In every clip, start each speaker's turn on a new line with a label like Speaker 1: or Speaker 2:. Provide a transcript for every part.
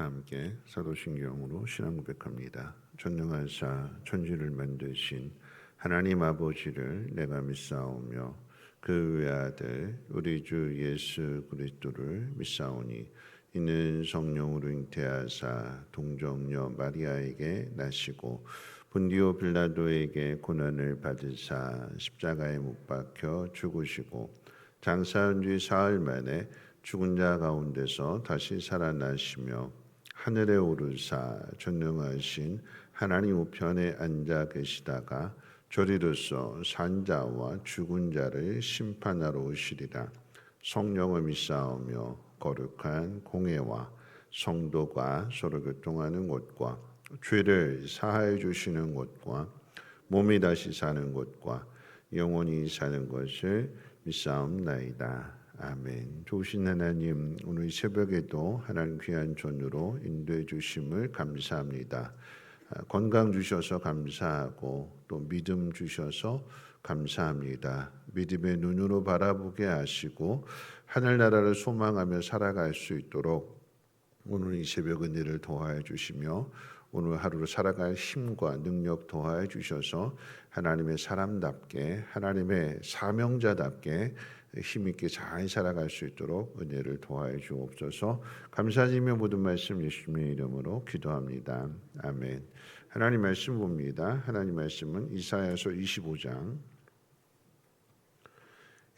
Speaker 1: 다 함께 사도신경으로 신앙 고백합니다. 전능하사 천지를 만드신 하나님 아버지를 내가 믿사오며 그 외아들 우리 주 예수 그리스도를 믿사오니 이는 성령으로 잉태하사 동정녀 마리아에게 나시고 본디오 빌라도에게 고난을 받으사 십자가에 못 박혀 죽으시고 장사한 뒤 사흘 만에 죽은 자 가운데서 다시 살아나시며 하늘에 오르사 전능하신 하나님 우편에 앉아 계시다가 저리로서 산자와 죽은 자를 심판하러 오시리라. 성령을 믿사오며 거룩한 공회와 성도가 서로 교통하는 곳과 죄를 사하여 주시는 곳과 몸이 다시 사는 곳과 영원히 사는 것을 믿사옵나이다. 아멘. 좋으신 하나님, 오늘 새벽에도 하나님 귀한 전으로 인도해 주심을 감사합니다. 건강 주셔서 감사하고 또 믿음 주셔서 감사합니다. 믿음의 눈으로 바라보게 하시고 하늘나라를 소망하며 살아갈 수 있도록 오늘 이 새벽 은혜를 더하여 주시며 오늘 하루를 살아갈 힘과 능력 더하여 주셔서 하나님의 사람답게 하나님의 사명자답게 힘있게 잘 살아갈 수 있도록 은혜를 더하여 주옵소서. 감사드리며 모든 말씀 예수님의 이름으로 기도합니다. 아멘. 하나님 말씀 봅니다. 하나님 말씀은 이사야서 25장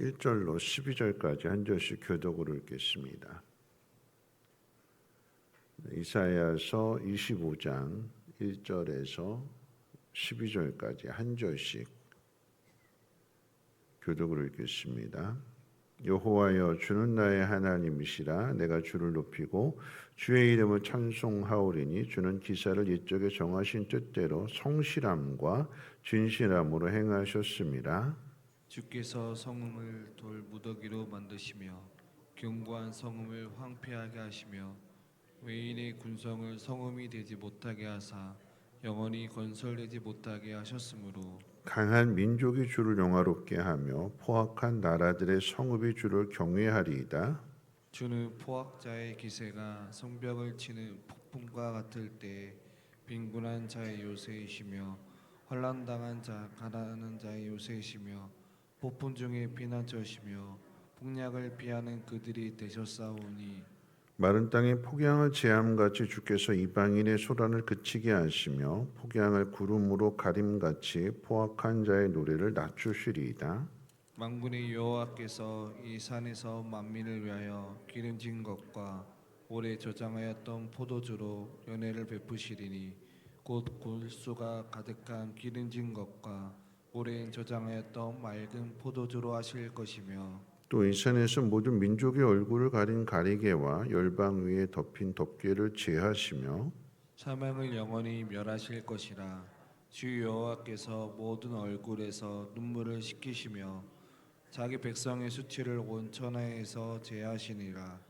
Speaker 1: 1절로 12절까지 한 절씩 교독으로 읽겠습니다. 이사야서 25장 1절에서 12절까지 한 절씩 교독으로 읽겠습니다. 여호와여, 주는 나의 하나님이시라. 내가 주를 높이고 주의 이름을 찬송하오리니 주는 기사를 이쪽에 정하신 뜻대로 성실함과 진실함으로 행하셨습니다.
Speaker 2: 주께서 성읍을 돌 무더기로 만드시며 견고한 성읍을 황폐하게 하시며 외인의 군성을 성읍이 되지 못하게 하사 영원히 건설되지 못하게 하셨으므로
Speaker 1: 강한 민족이 주를 영화롭게 하며 포악한 나라들의 성읍이 주를 경외하리이다.
Speaker 2: 주는 포악자의 기세가 성벽을 치는 폭풍과 같을 때 빈곤한 자의 요새이시며 환난당한 자 가난한 자의 요새이시며 폭풍 중에 피난처시며 폭약을 피하는 그들이 되셨사오니
Speaker 1: 마른 땅에 폭양을 제함같이 주께서 이방인의 소란을 그치게 하시며 폭양을 구름으로 가림같이 포악한 자의 노래를 낮추시리이다.
Speaker 2: 만군의 여호와께서 이 산에서 만민을 위하여 기름진 것과 오래 저장하였던 포도주로 연회를 베푸시리니 곧 골수가 가득한 기름진 것과 오래 저장하였던 맑은 포도주로 하실 것이며
Speaker 1: 또 이 산에서 모든 민족의 얼굴을 가린 가리개와 열방 위에 덮인 덮개를 제하시며
Speaker 2: 사망을 영원히 멸하실 것이라. 주 여호와께서 모든 얼굴에서 눈물을 씻기시며 자기 백성의 수치를 온 천하에서 제하시니라.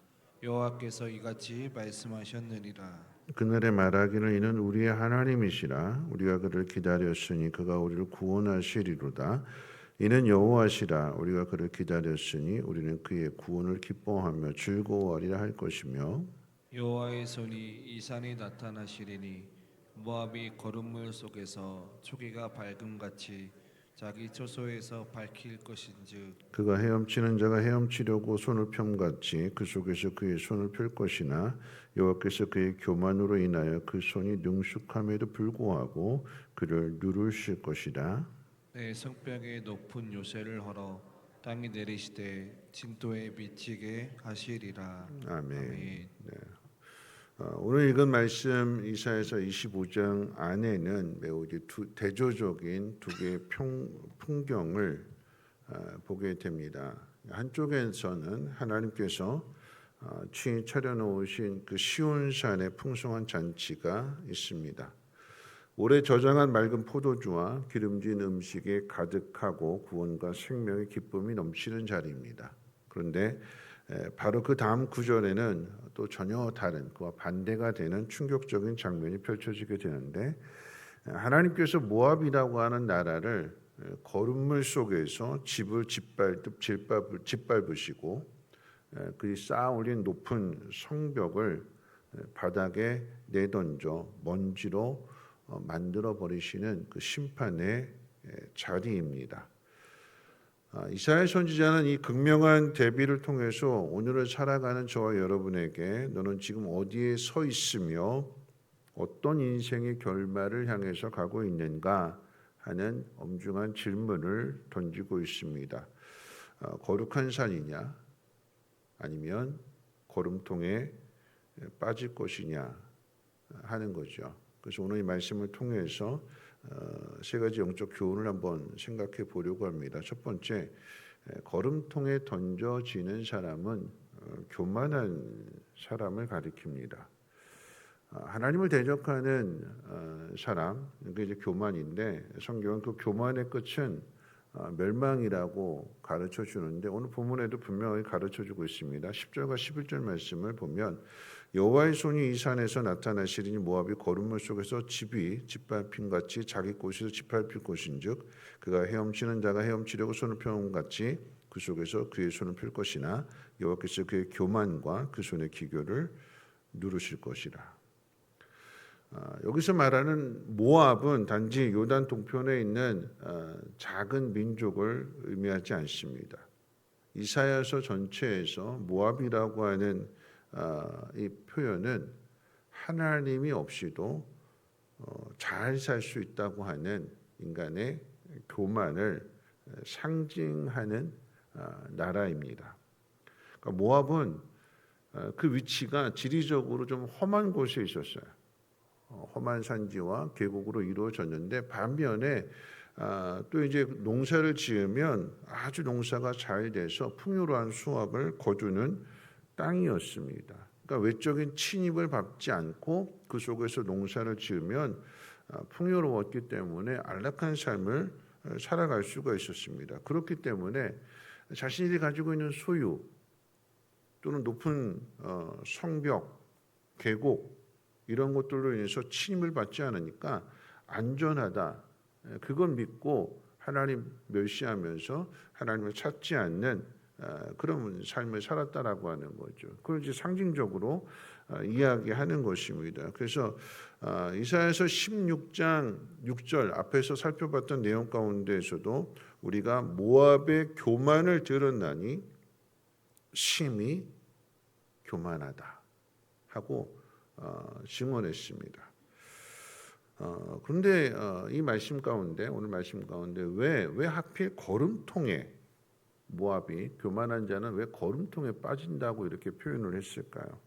Speaker 2: 여호와께서 이같이 말씀하셨느니라.
Speaker 1: 그날에 말하기를 이는 우리의 하나님이시라. 우리가 그를 기다렸으니 그가 우리를 구원하시리로다. 이는 여호와시라. 우리가 그를 기다렸으니 우리는 그의 구원을 기뻐하며 즐거워하리라 할 것이며
Speaker 2: 여호와의 손이 이 산에 나타나시리니 모압이 거름물 속에서 초기가 밝음같이 자기 처소에서 밝힐 것인즉
Speaker 1: 그가 헤엄치는 자가 헤엄치려고 손을 펴같이 그 속에서 그의 손을 펼 것이나 여호와께서 그의 교만으로 인하여 그 손이 능숙함에도 불구하고 그를 누르실 것이다.
Speaker 2: 내 성벽에 높은 요새를 헐어 땅에 내리시되 진도에 미치게 하시리라.
Speaker 1: 아멘. 오늘 읽은 말씀 이사야서 25장 안에는 매우 대조적인 두 개의 풍경을 보게 됩니다. 한쪽에서는 하나님께서 친히 차려놓으신 그 시온산의 풍성한 잔치가 있습니다. 오래 저장한 맑은 포도주와 기름진 음식에 가득하고 구원과 생명의 기쁨이 넘치는 자리입니다. 그런데 바로 그 다음 구절에는 또 전혀 다른 그와 반대가 되는 충격적인 장면이 펼쳐지게 되는데 하나님께서 모압이라고 하는 나라를 거름물 속에서 집을 짓밟으시고 그 쌓아 올린 높은 성벽을 바닥에 내던져 먼지로 만들어 버리시는 그 심판의 자리입니다. 이사야 선지자는 이 극명한 대비를 통해서 오늘을 살아가는 저와 여러분에게 너는 지금 어디에 서 있으며 어떤 인생의 결말을 향해서 가고 있는가 하는 엄중한 질문을 던지고 있습니다. 거룩한 산이냐 아니면 거름통에 빠질 것이냐 하는 거죠. 그래서 오늘 이 말씀을 통해서 세 가지 영적 교훈을 한번 생각해 보려고 합니다. 첫 번째, 거름통에 던져지는 사람은 교만한 사람을 가리킵니다. 하나님을 대적하는 사람, 그게 이제 교만인데 성경은 그 교만의 끝은 멸망이라고 가르쳐 주는데 오늘 본문에도 분명히 가르쳐 주고 있습니다. 10절과 11절 말씀을 보면 여호와의 손이 이 산에서 나타나시리니 모압이 거름물 속에서 집이 짓밟힘같이 자기 곳에서 짓밟힐 것인즉 그가 헤엄치는 자가 헤엄치려고 손을 펴는 같이 그 속에서 그의 손을 펼 것이나 여호와께서 그의 교만과 그 손의 기교를 누르실 것이라. 여기서 말하는 모압은 단지 요단 동편에 있는 작은 민족을 의미하지 않습니다. 이사야서 전체에서 모압이라고 하는 이 표현은 하나님이 없이도 잘 살 수 있다고 하는 인간의 교만을 상징하는 나라입니다. 그러니까 모압은 그 위치가 지리적으로 좀 험한 곳에 있었어요. 험한 산지와 계곡으로 이루어졌는데 반면에 또 이제 농사를 지으면 아주 농사가 잘 돼서 풍요로운 수확을 거두는 땅이었습니다. 그러니까 외적인 침입을 받지 않고 그 속에서 농사를 지으면 풍요로웠기 때문에 안락한 삶을 살아갈 수가 있었습니다. 그렇기 때문에 자신이 가지고 있는 소유 또는 높은 성벽, 계곡 이런 것들로 인해서 침입을 받지 않으니까 안전하다. 그걸 믿고 하나님 멸시하면서 하나님을 찾지 않는 그런 삶을 살았다라고 하는 거죠. 그걸 이제 상징적으로 이야기하는 것입니다. 그래서 이사야서 16장 6절 앞에서 살펴봤던 내용 가운데에서도 우리가 모압의 교만을 들었나니 심히 교만하다 하고 증언했습니다. 그런데 이 말씀 가운데 오늘 말씀 가운데 왜 하필 거름통에 모압이 교만한 자는 왜 거름통에 빠진다고 이렇게 표현을 했을까요?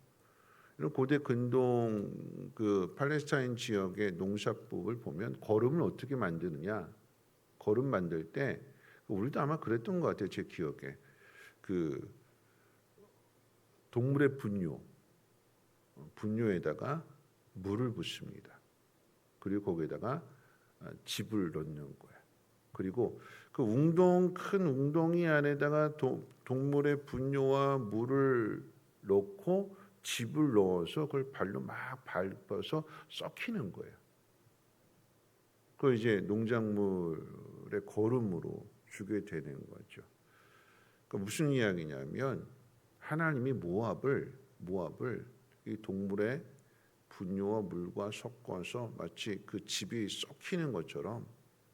Speaker 1: 이런 고대 근동 그 팔레스타인 지역의 농사법을 보면 거름을 어떻게 만드느냐? 거름 만들 때 우리도 아마 그랬던 것 같아요. 제 기억에 그 동물의 분뇨에다가 물을 붓습니다. 그리고 거기에다가 즙을 넣는 거예요. 그리고 그 큰 웅덩이 안에다가 동물의 분뇨와 물을 넣고 즙을 넣어서 그걸 발로 막 밟아서 썩히는 거예요. 그걸 이제 농작물의 거름으로 주게 되는 거죠. 그러니까 무슨 이야기냐면 하나님이 모압을 이 동물의 분뇨와 물과 섞어서 마치 그 즙이 썩히는 것처럼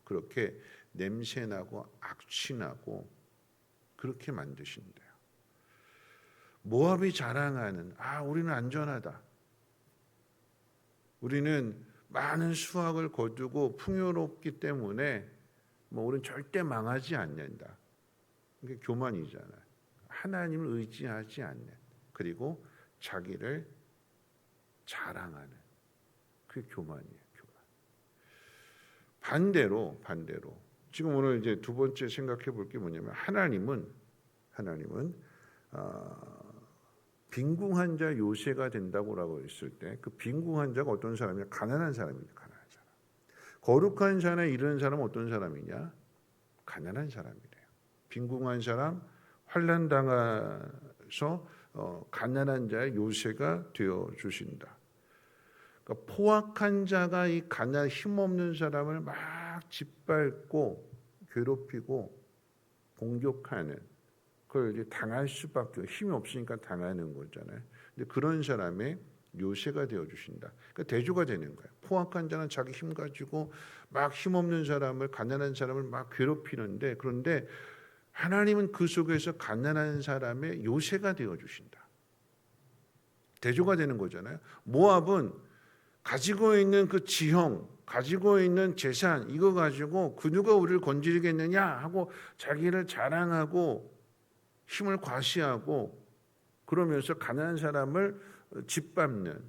Speaker 1: 그렇게 냄새나고 악취나고 그렇게 만드신대요. 모압이 자랑하는 우리는 안전하다. 우리는 많은 수확을 거두고 풍요롭기 때문에 우리는 절대 망하지 않는다. 이게 교만이잖아요. 하나님을 의지하지 않는 그리고 자기를 자랑하는 그게 교만이에요. 교만. 반대로 지금 오늘 이제 두 번째 생각해 볼 게 뭐냐면 하나님은 빈궁한 자 요새가 된다고라고 했을 때 그 빈궁한 자가 어떤 사람이냐? 가난한 사람입니다. 가난한 사람. 거룩한 산에 이르는 사람은 어떤 사람이냐? 가난한 사람이래요. 빈궁한 사람, 환난 당해서 가난한 자의 요새가 되어 주신다. 그러니까 포악한 자가 이 힘없는 사람을 막 짓밟고 괴롭히고 공격하는 그걸 이제 당할 수밖에 힘이 없으니까 당하는 거잖아요. 근데 그런 사람의 요새가 되어 주신다. 그러니까 대조가 되는 거예요. 포악한 자는 자기 힘 가지고 막 힘없는 사람을, 가난한 사람을 막 괴롭히는데, 그런데 하나님은 그 속에서 가난한 사람의 요새가 되어 주신다. 대조가 되는 거잖아요. 모압은 가지고 있는 그 지형, 가지고 있는 재산, 이거 가지고 그 누가 우리를 건지리겠느냐 하고 자기를 자랑하고 힘을 과시하고 그러면서 가난한 사람을 짓밟는,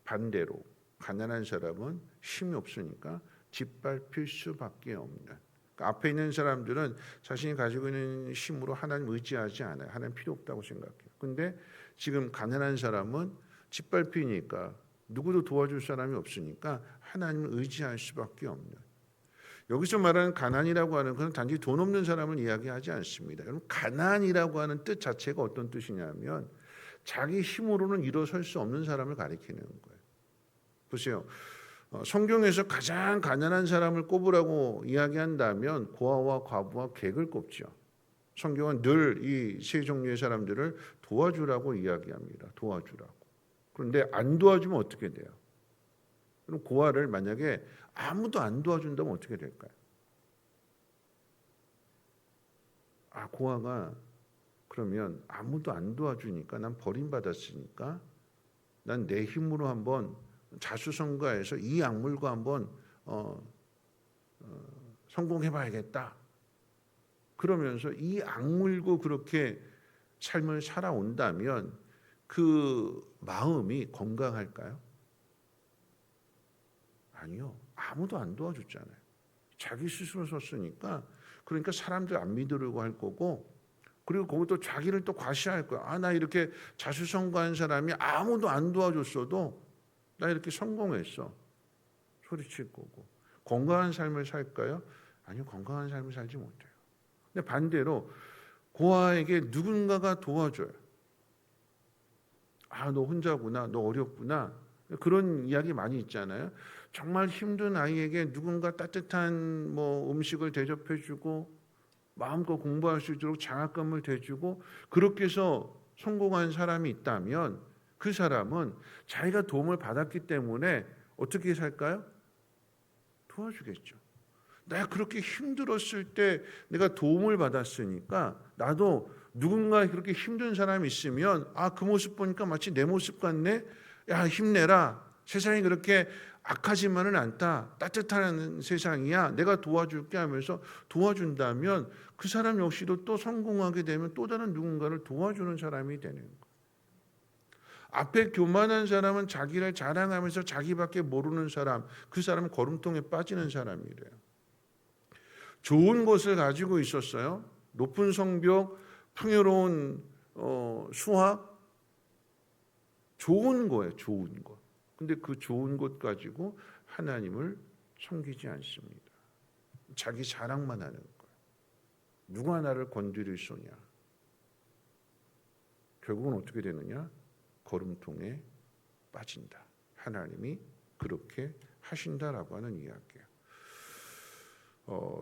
Speaker 1: 반대로 가난한 사람은 힘이 없으니까 짓밟힐 수밖에 없는, 그러니까 앞에 있는 사람들은 자신이 가지고 있는 힘으로 하나님 의지하지 않아요. 하나님 필요 없다고 생각해요. 근데 지금 가난한 사람은 짓밟히니까 누구도 도와줄 사람이 없으니까 하나님을 의지할 수밖에 없는, 여기서 말하는 가난이라고 하는 것은 단지 돈 없는 사람을 이야기하지 않습니다. 여러분, 가난이라고 하는 뜻 자체가 어떤 뜻이냐면 자기 힘으로는 일어설 수 없는 사람을 가리키는 거예요. 보세요. 성경에서 가장 가난한 사람을 꼽으라고 이야기한다면 고아와 과부와 객을 꼽죠. 성경은 늘 이 세 종류의 사람들을 도와주라고 이야기합니다. 도와주라고. 그런데 안 도와주면 어떻게 돼요? 그럼 고아를 만약에 아무도 안 도와준다면 어떻게 될까요? 고아가 그러면 아무도 안 도와주니까 난 버림받았으니까 난 내 힘으로 한번 자수성가해서 이 약물과 한번 성공해봐야겠다. 그러면서 이 악물고 그렇게 삶을 살아온다면 그 마음이 건강할까요? 아니요. 아무도 안 도와줬잖아요. 자기 스스로 섰으니까, 그러니까 사람들 안 믿으려고 할 거고, 그리고 거기도 자기를 또 과시할 거야. 나 이렇게 자수성가한 사람이 아무도 안 도와줬어도 나 이렇게 성공했어. 소리칠 거고. 건강한 삶을 살까요? 아니요. 건강한 삶을 살지 못해요. 근데 반대로 고아에게 누군가가 도와줘요. 너 혼자구나. 너 어렵구나. 그런 이야기 많이 있잖아요. 정말 힘든 아이에게 누군가 따뜻한 음식을 대접해주고 마음껏 공부할 수 있도록 장학금을 대주고 그렇게 해서 성공한 사람이 있다면 그 사람은 자기가 도움을 받았기 때문에 어떻게 살까요? 도와주겠죠. 내가 그렇게 힘들었을 때 내가 도움을 받았으니까 나도 누군가 그렇게 힘든 사람이 있으면 그 모습 보니까 마치 내 모습 같네. 야, 힘내라. 세상이 그렇게 악하지만은 않다. 따뜻한 세상이야. 내가 도와줄게 하면서 도와준다면 그 사람 역시도 또 성공하게 되면 또 다른 누군가를 도와주는 사람이 되는 거예요. 앞에 교만한 사람은 자기를 자랑하면서 자기밖에 모르는 사람, 그 사람은 거름통에 빠지는 사람이래요. 좋은 것을 가지고 있었어요. 높은 성벽, 풍요로운 수학, 좋은 거예요. 좋은 것. 근데 그 좋은 것 가지고 하나님을 섬기지 않습니다. 자기 자랑만 하는 거예요. 누가 나를 건드릴 소냐. 결국은 어떻게 되느냐? 거름통에 빠진다. 하나님이 그렇게 하신다라고 하는 이야기예요.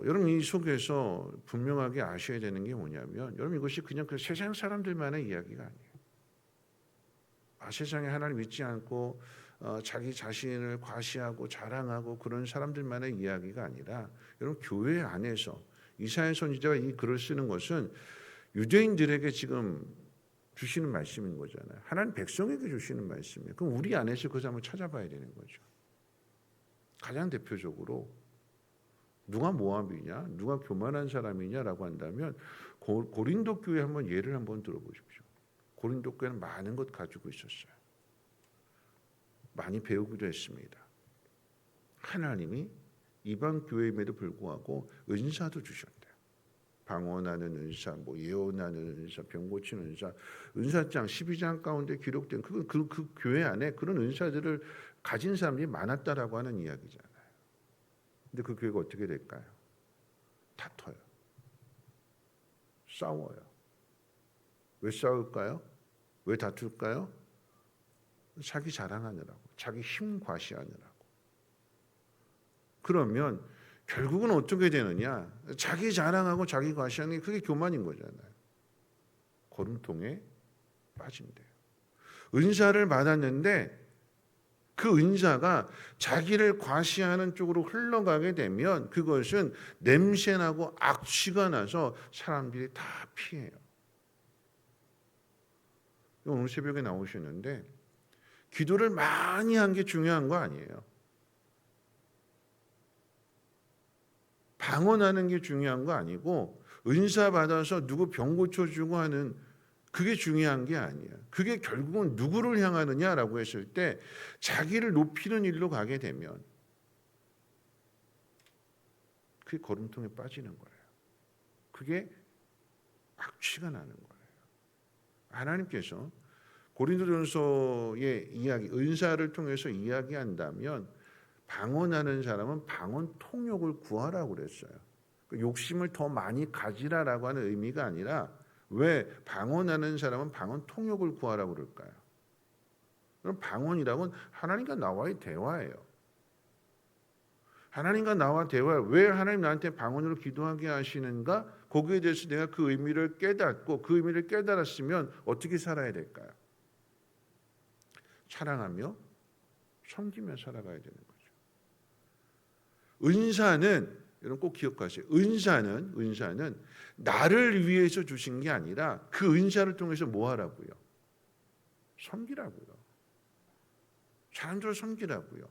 Speaker 1: 여러분, 이 속에서 분명하게 아셔야 되는 게 뭐냐면, 여러분, 이것이 그냥 그 세상 사람들만의 이야기가 아니에요. 세상에 하나님 믿지 않고 자기 자신을 과시하고 자랑하고 그런 사람들만의 이야기가 아니라, 여러분, 교회 안에서 이사야 선지자가 이 글을 쓰는 것은 유대인들에게 지금 주시는 말씀인 거잖아요. 하나님 백성에게 주시는 말씀이에요. 그럼 우리 안에서 그 사람을 찾아봐야 되는 거죠. 가장 대표적으로 누가 모압이냐, 누가 교만한 사람이냐라고 한다면 고린도 교회 한번 예를 한번 들어보십시오. 고린도 교회는 많은 것 가지고 있었어요. 많이 배우기도 했습니다. 하나님이 이방 교회임에도 불구하고 은사도 주셨대요. 방언하는 은사, 예언하는 은사, 병 고치는 은사, 은사장 12장 가운데 기록된 그 교회 안에 그런 은사들을 가진 사람들이 많았다라고 하는 이야기잖아요. 근데 그 교회가 어떻게 될까요? 다퉈요. 싸워요. 왜 싸울까요? 왜 다툴까요? 자기 자랑하느라고, 자기 힘 과시하느라고. 그러면 결국은 어떻게 되느냐? 자기 자랑하고 자기 과시하는 게 그게 교만인 거잖아요. 거름통에 빠진대요. 은사를 받았는데 그 은사가 자기를 과시하는 쪽으로 흘러가게 되면 그것은 냄새나고 악취가 나서 사람들이 다 피해요. 오늘 새벽에 나오시는데 기도를 많이 한 게 중요한 거 아니에요. 방언하는 게 중요한 거 아니고 은사 받아서 누구 병 고쳐주고 하는 그게 중요한 게 아니에요. 그게 결국은 누구를 향하느냐라고 했을 때 자기를 높이는 일로 가게 되면 그게 거름통에 빠지는 거예요. 그게 악취가 나는 거예요. 하나님께서 고린도전서의 이야기, 은사를 통해서 이야기한다면 방언하는 사람은 방언 통역을 구하라고 그랬어요. 욕심을 더 많이 가지라라고 하는 의미가 아니라 왜 방언하는 사람은 방언 통역을 구하라고 그럴까요? 그럼 방언이라면 하나님과 나와의 대화예요. 하나님과 나와 대화, 왜 하나님 나한테 방언으로 기도하게 하시는가? 거기에 대해서 내가 그 의미를 깨닫고 그 의미를 깨달았으면 어떻게 살아야 될까요? 사랑하며 섬기며 살아가야 되는 거죠. 은사는 여러분 꼭 기억하세요. 은사는 나를 위해서 주신 게 아니라 그 은사를 통해서 뭐 하라고요? 섬기라고요. 사람들을 섬기라고요.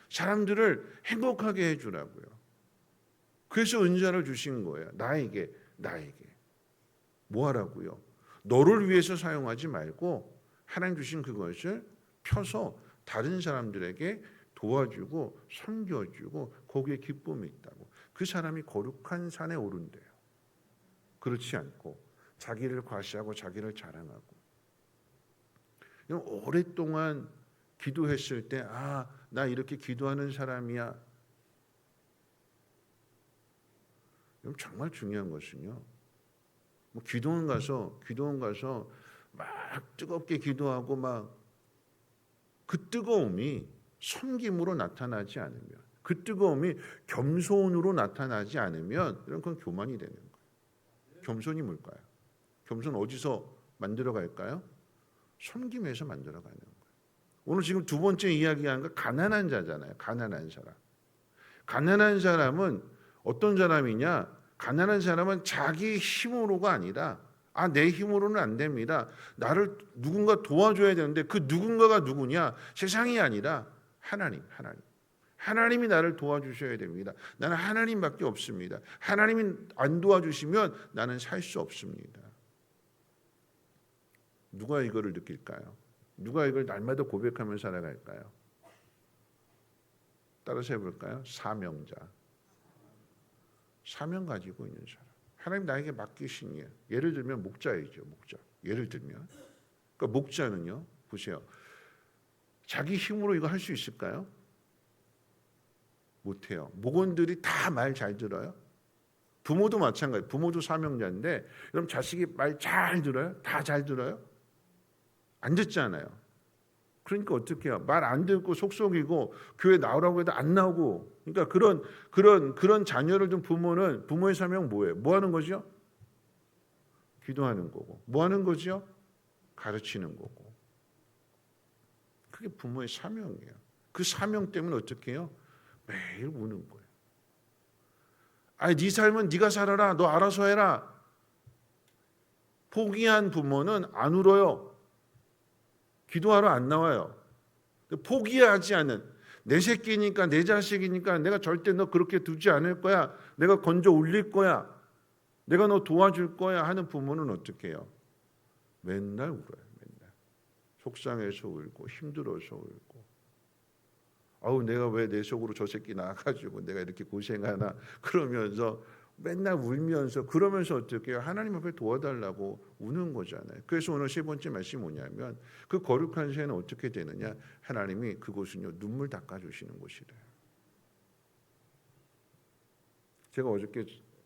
Speaker 1: 사람들을 행복하게 해주라고요. 그래서 은사를 주신 거예요. 나에게 뭐 하라고요? 너를 위해서 사용하지 말고 하나님 주신 그것을 펴서 다른 사람들에게 도와주고 섬겨주고 거기에 기쁨이 있다고. 그 사람이 거룩한 산에 오른대요. 그렇지 않고 자기를 과시하고 자기를 자랑하고. 오랫동안 기도했을 때 나 이렇게 기도하는 사람이야. 정말 중요한 것은요. 기도원 가서 막 뜨겁게 기도하고 막 그 뜨거움이 섬김으로 나타나지 않으면, 그 뜨거움이 겸손으로 나타나지 않으면 이런 건 교만이 되는 거예요. 겸손이 뭘까요? 겸손 어디서 만들어 갈까요? 섬김에서 만들어 가는 거예요. 오늘 지금 두 번째 이야기한 거 가난한 자잖아요. 가난한 사람. 가난한 사람은 어떤 사람이냐? 가난한 사람은 자기 힘으로가 아니라 내 힘으로는 안 됩니다. 나를 누군가 도와줘야 되는데 그 누군가가 누구냐? 세상이 아니라 하나님이 나를 도와주셔야 됩니다. 나는 하나님밖에 없습니다. 하나님이 안 도와주시면 나는 살 수 없습니다. 누가 이거를 느낄까요? 누가 이걸 날마다 고백하며 살아갈까요? 따라서 해볼까요? 사명자. 사명 가지고 있는 사람. 하나님 나에게 맡기신 일. 예를 들면 목자이죠. 목자. 예를 들면. 그러니까 목자는요. 보세요. 자기 힘으로 이거 할 수 있을까요? 못해요. 목원들이 다 말 잘 들어요? 부모도 마찬가지. 부모도 사명자인데 그럼 자식이 말 잘 들어요? 다 잘 들어요? 안 듣잖아요. 그러니까 어떻게 해요? 말 안 듣고 속속이고 교회 나오라고 해도 안 나오고. 그러니까 그런 자녀를 둔 부모는 부모의 사명 뭐예요? 뭐 하는 거죠? 기도하는 거고. 뭐 하는 거죠? 가르치는 거고. 그게 부모의 사명이에요. 그 사명 때문에 어떻게 해요? 매일 우는 거예요. 네 삶은 네가 살아라. 너 알아서 해라. 포기한 부모는 안 울어요. 기도하러 안 나와요. 포기하지 않은 내 새끼니까 내 자식이니까 내가 절대 너 그렇게 두지 않을 거야. 내가 건져 올릴 거야. 내가 너 도와줄 거야 하는 부모는 어떻게 해요? 맨날 울어요. 맨날. 속상해서 울고 힘들어서 울고. 내가 왜 내 속으로 저 새끼 낳아가지고 내가 이렇게 고생하나 그러면서 맨날 울면서 그러면서 어떻게 해요? 하나님 앞에 도와달라고 우는 거잖아요. 그래서 오늘 세 번째 말씀이 뭐냐면 그 거룩한 새는 어떻게 되느냐? 하나님이 그곳은요 눈물 닦아주시는 곳이래요. 제가 어저께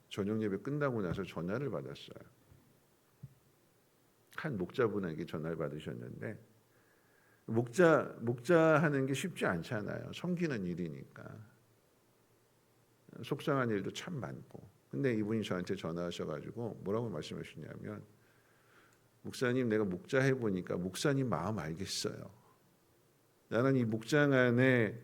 Speaker 1: 저녁 예배 끝나고 나서 전화를 받았어요. 한 목자분에게 전화를 받으셨는데 목자 하는 게 쉽지 않잖아요. 섬기는 일이니까. 속상한 일도 참 많고. 근데 이분이 저한테 전화하셔가지고 뭐라고 말씀하시냐면 목사님 내가 목자 해보니까 목사님 마음 알겠어요. 나는 이 목장 안에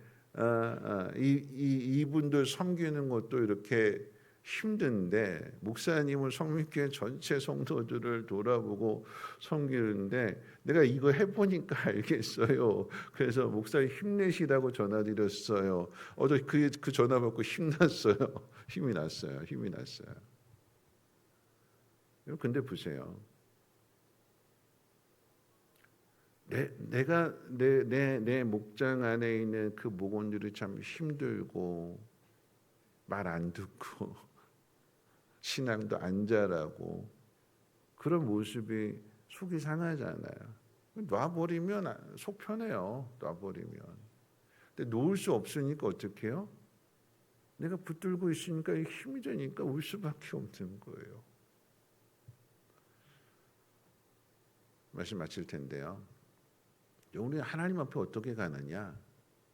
Speaker 1: 이분들 섬기는 것도 이렇게 힘든데 목사님은 성민교회 전체 성도들을 돌아보고 섬기는데 내가 이거 해보니까 알겠어요. 그래서 목사님 힘내시라고 전화드렸어요. 어제 그 전화 받고 힘났어요. 힘이 났어요. 근데 보세요. 내가 내 목장 안에 있는 그 목원들이 참 힘들고 말 안 듣고 신앙도 안 자라고 그런 모습이 속이 상하잖아요. 놔버리면 속 편해요. 놔버리면. 근데 놓을 수 없으니까 어떻게 해요? 내가 붙들고 있으니까 힘이 되니까 울 수밖에 없는 거예요. 말씀 마칠 텐데요. 우리 하나님 앞에 어떻게 가느냐?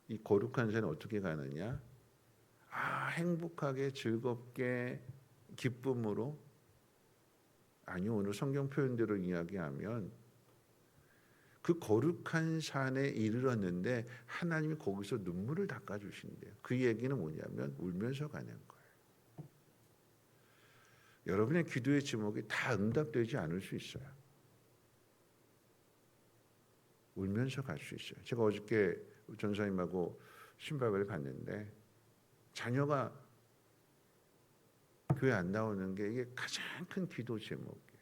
Speaker 1: 이 거룩한 산에 어떻게 가느냐? 행복하게 즐겁게 기쁨으로 아니요. 오늘 성경 표현대로 이야기하면 그 거룩한 산에 이르렀는데 하나님이 거기서 눈물을 닦아주신대요. 그 얘기는 뭐냐면 울면서 가는 거예요. 여러분의 기도의 제목이 다 응답되지 않을 수 있어요. 울면서 갈 수 있어요. 제가 어저께 전사님하고 신박을 갔는데 자녀가 교회 안 나오는 게 이게 가장 큰 기도 제목이에요.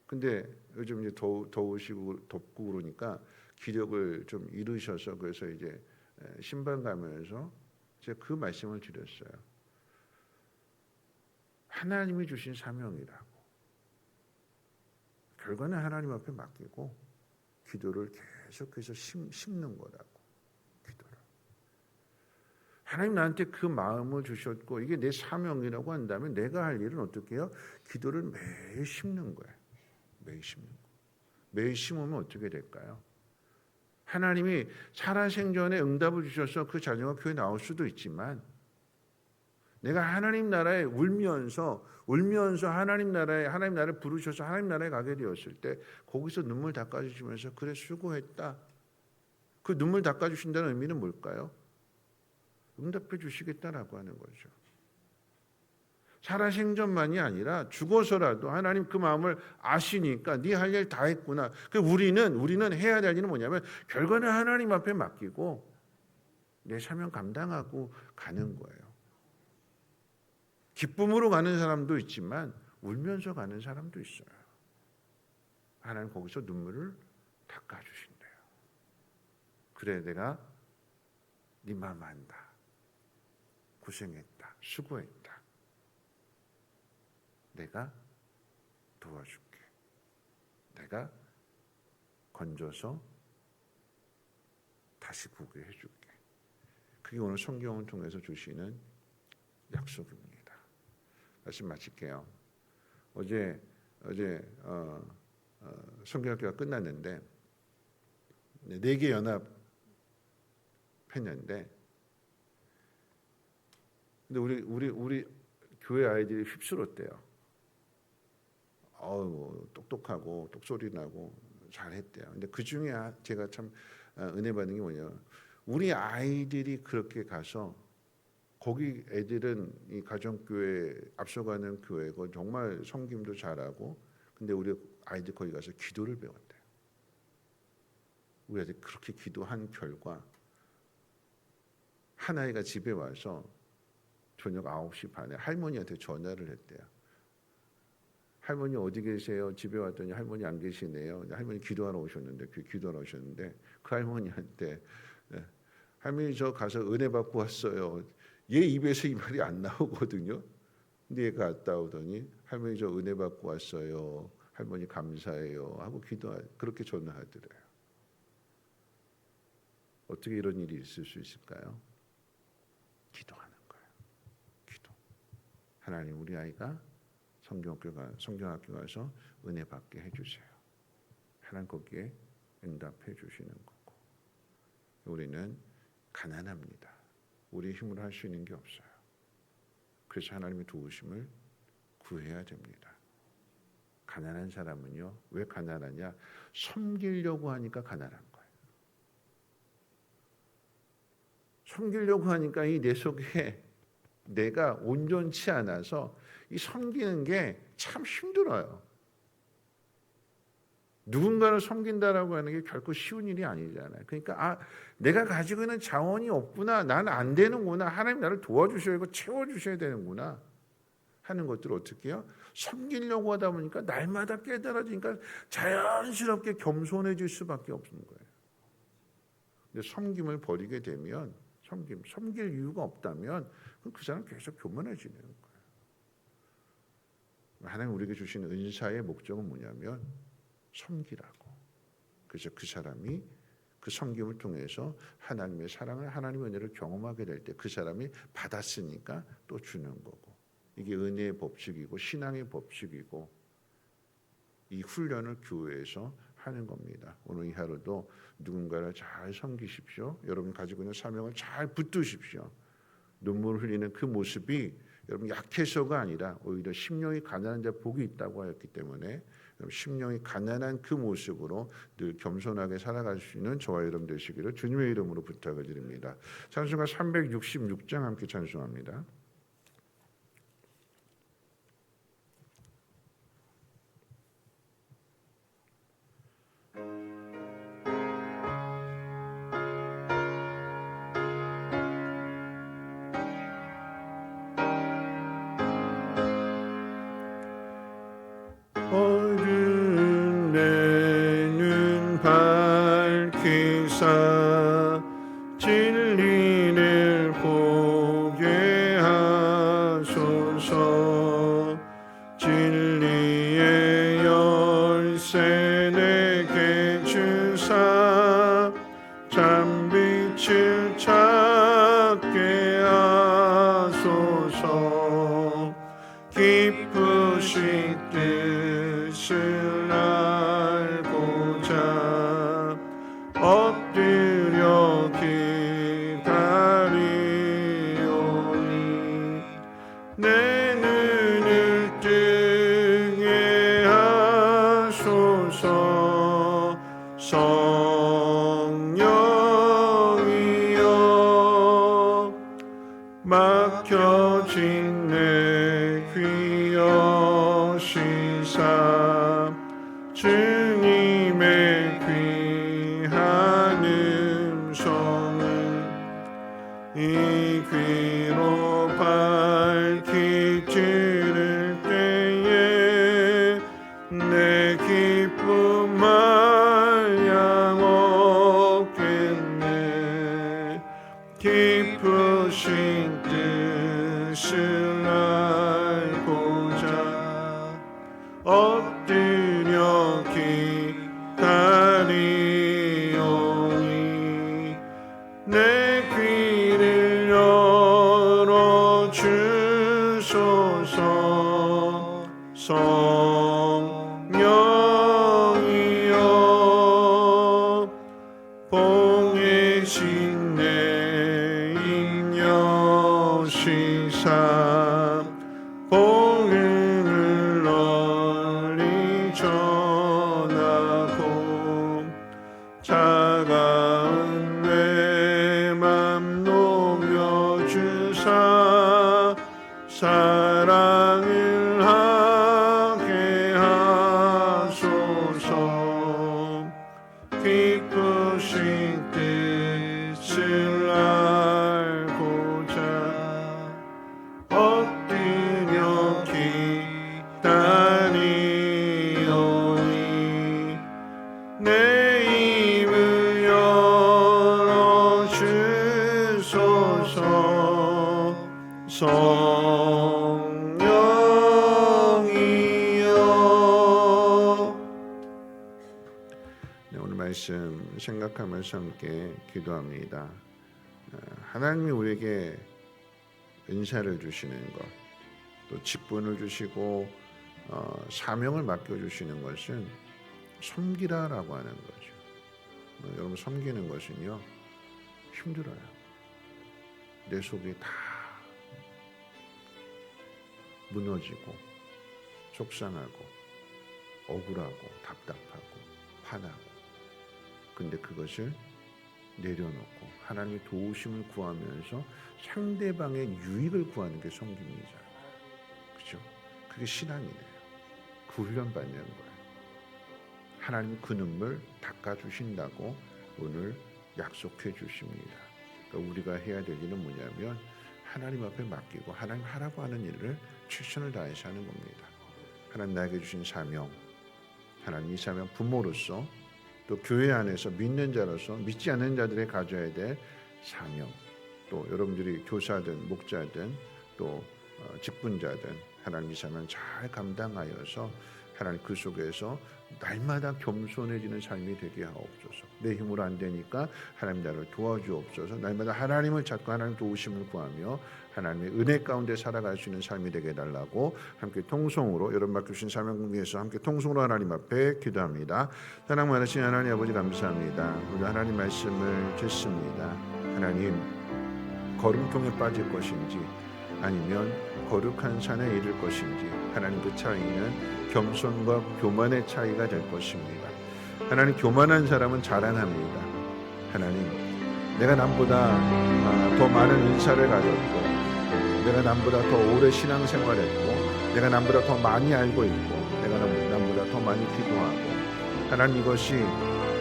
Speaker 1: 근데 요즘 이제 더우시고 덥고 그러니까 기력을 좀 잃으셔서 그래서 이제 신방 가면서 제가 그 말씀을 드렸어요. 하나님이 주신 사명이라고. 결과는 하나님 앞에 맡기고 기도를 계속해서 심는 거라고. 기도를. 하나님 나한테 그 마음을 주셨고 이게 내 사명이라고 한다면 내가 할 일은 어떻게 해요? 기도를 매일 심는 거예요. 매일 심는 거. 매일 심으면 어떻게 될까요? 하나님이 살아생전에 응답을 주셔서 그 자녀가 교회 나올 수도 있지만 내가 하나님 나라에 울면서 하나님 나라를 부르셔서 하나님 나라에 가게 되었을 때 거기서 눈물 닦아주시면서 그래 수고했다. 그 눈물 닦아주신다는 의미는 뭘까요? 응답해 주시겠다라고 하는 거죠. 살아생전만이 아니라 죽어서라도 하나님 그 마음을 아시니까 네 할 일 다 했구나. 우리는 해야 될 일은 뭐냐면 결과는 하나님 앞에 맡기고 내 사명 감당하고 가는 거예요. 기쁨으로 가는 사람도 있지만 울면서 가는 사람도 있어요. 하나님 거기서 눈물을 닦아주신대요. 그래 내가 네 마음 안다. 고생했다. 수고했다. 내가 도와줄게. 내가 건져서 다시 보게 해줄게. 그게 오늘 성경을 통해서 주시는 약속입니다. 말씀 마칠게요. 어제 성경학교가 끝났는데 4개 연합 했는데 근데 우리 교회 아이들이 휩쓸었대요. 똑똑하고 똑소리 나고 잘했대요. 근데 그 중에 제가 참 은혜 받는 게 뭐냐면 우리 아이들이 그렇게 가서 거기 애들은 이 가정교회 앞서가는 교회고 정말 섬김도 잘하고 근데 우리 아이들 거기 가서 기도를 배웠대요. 우리 아이들 그렇게 기도한 결과 한 아이가 집에 와서 저녁 9시 반에 할머니한테 전화를 했대요. 할머니 어디 계세요? 집에 왔더니 할머니 안 계시네요. 할머니 기도하러 오셨는데 그 할머니한테 할머니 저 가서 은혜 받고 왔어요. 얘 입에서 이 말이 안 나오거든요. 근데 얘가 갔다 오더니 할머니 저 은혜 받고 왔어요. 할머니 감사해요. 하고 그렇게 전화하더래요. 어떻게 이런 일이 있을 수 있을까요? 기도하는 거예요. 기도. 하나님 우리 아이가 성경학교 가서 은혜 받게 해주세요. 하나님 거기에 응답해 주시는 거고 우리는 가난합니다. 우리 힘으로 할 수 있는 게 없어요. 그래서 하나님의 도우심을 구해야 됩니다. 가난한 사람은요. 왜 가난하냐? 섬기려고 하니까 가난한 거예요. 섬기려고 하니까 이 내 속에 내가 온전치 않아서 이 섬기는 게 참 힘들어요. 누군가를 섬긴다라고 하는 게 결코 쉬운 일이 아니잖아요. 그러니까 내가 가지고 있는 자원이 없구나. 나는 안 되는구나. 하나님 나를 도와주셔야 되고 채워주셔야 되는구나 하는 것들을 어떻게 해요? 섬기려고 하다 보니까 날마다 깨달아지니까 자연스럽게 겸손해질 수밖에 없는 거예요. 근데 섬김을 버리게 되면 섬길 이유가 없다면 그 사람 계속 교만해지는 거예요. 하나님 우리에게 주시는 은사의 목적은 뭐냐면 섬기라고. 그래서 그 사람이 그 섬김을 통해서 하나님의 사랑을, 하나님의 은혜를 경험하게 될 때 그 사람이 받았으니까 또 주는 거고. 이게 은혜의 법칙이고 신앙의 법칙이고 이 훈련을 교회에서 하는 겁니다. 오늘 이 하루도 누군가를 잘 섬기십시오. 여러분 가지고 있는 사명을 잘 붙드십시오. 눈물을 흘리는 그 모습이 여러분 약해서가 아니라 오히려 심령이 가난한 자 복이 있다고 하였기 때문에 심령이 가난한 그 모습으로 늘 겸손하게 살아갈 수 있는 저와 여러분 되시기를 주님의 이름으로 부탁을 드립니다. 찬송가 366장 함께 찬송합니다. 어두운 내 눈 밝히사 진리를 보게 하소서. 진리의 열쇠 내게 주사 참빛을 찾게 하소서. 기쁘신 뜻을 알고자 엎드려 기다리오니 내 눈을 뜨게 하소서. 성령이여 막혀진 내 귀 여시사 주님의 귀한 음성을 이 귀로 밝히 들을 때에 내 기쁨 마냥 없겠네. 기쁘신 뜻을 알고자 엎드려 기다리오니 내 귀를 열어 주소서. 성령이여 봉해신 내 입 여시사 복음을 널리 전하고 차가운 내 맘 녹여주사 사랑을 하게 하소서. 기쁘신 뜻을 알고자 엎드려 기다리오니 내 입을 열어 주소서. 성령이여. 네, 오늘 말씀 생각하면서 함께 기도합니다. 하나님이 우리에게 은사를 주시는 것, 또 직분을 주시고 사명을 맡겨주시는 것은 섬기라라고 하는 거죠. 여러분 섬기는 것은요 힘들어요. 내 속이 다 무너지고 속상하고 억울하고 답답하고 화나고, 근데 그것을 내려놓고 하나님의 도우심을 구하면서 상대방의 유익을 구하는 게 섬김이잖아요. 그렇죠? 그게 신앙이래요. 그 훈련 받는 거예요. 하나님 그 눈물 닦아주신다고 오늘 약속해 주십니다. 그러니까 우리가 해야 될 일은 뭐냐면 하나님 앞에 맡기고 하나님 하라고 하는 일을 최선을 다해서 하는 겁니다. 하나님 나에게 주신 사명, 하나님 이 사명 부모로서, 또 교회 안에서 믿는 자로서 믿지 않는 자들이 가져야 될 사명, 또 여러분들이 교사든 목자든 또 직분자든 하나님 이 사명 잘 감당하여서 하나님 그 속에서 날마다 겸손해지는 삶이 되게 하옵소서. 내 힘으로 안 되니까 하나님 나를 도와주옵소서. 날마다 하나님을 찾고 하나님 도우심을 구하며 하나님의 은혜 가운데 살아갈 수 있는 삶이 되게 해달라고 함께 통성으로 여러분 맡겨주신 사명 위해서 함께 통성으로 하나님 앞에 기도합니다. 사랑 많으신 하나님 아버지 감사합니다. 우리 하나님 말씀을 듣습니다. 하나님 걸음통에 빠질 것인지 아니면 거룩한 산에 이를 것인지 하나님 그 차이는 겸손과 교만의 차이가 될 것입니다. 하나님 교만한 사람은 자랑합니다. 하나님 내가 남보다 더 많은 은사를 가졌고 내가 남보다 더 오래 신앙생활했고 내가 남보다 더 많이 알고 있고 내가 남보다 더 많이 기도하고 하나님 이것이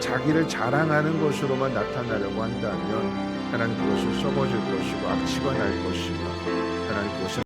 Speaker 1: 자기를 자랑하는 것으로만 나타나려고 한다면 하나님 그것은 썩어질 것이고 악취가 날 것이며 하나님 그것은